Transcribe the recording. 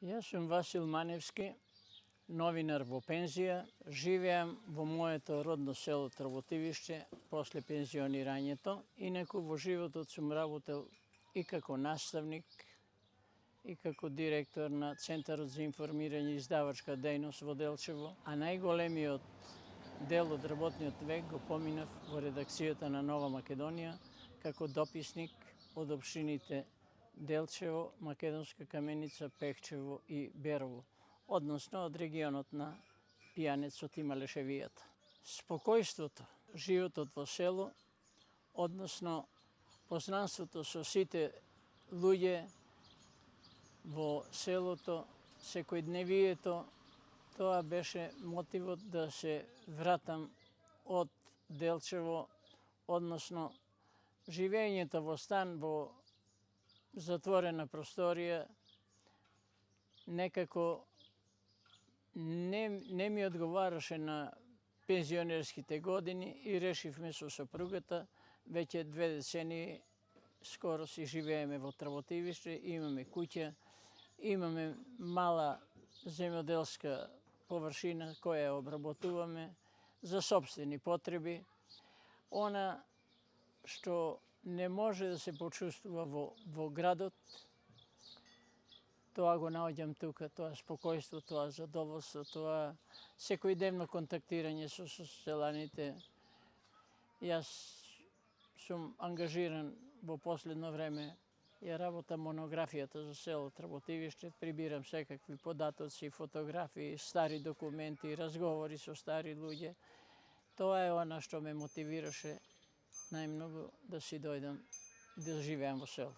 Јас сум Васил Маневски, новинар во пензија. Живеам во моето родно село Трботивиште после пензионирањето. Инаку во животот сум работел и како наставник, и како директор на Центарот за информирање и издавачка дејност во Делчево, а најголемиот дел од работниот век го поминав во редакцијата на Нова Македонија како дописник од општините Делчево, Македонска Каменица, Пехчево и Берово, односно од регионот на пијанецот и малешевијата. Спокојството, животот во село, односно познанството со сите луѓе во селото, секојдневието, тоа беше мотивот да се вратам од Делчево, односно живењето во стан во затворена просторија некако не ми одговараше на пензионерските години и решивме со сопругата веќе 2 децении скоро си живееме во Трботивиште, имаме куќа, имаме мала земјоделска површина која ја обработуваме за сопствени потреби. Она што не може да се почувствува во градот, тоа го наоѓам тука, тоа спокојство, тоа задоволство, тоа секојдневно контактирање со селаните. Јас сум ангажиран во последно време, ја работам монографијата за село Трботивиште, прибирам секакви податоци, фотографии, стари документи, разговори со стари луѓе. Тоа е она што ме мотивираше најмногу да си дојдам и да живеам во село.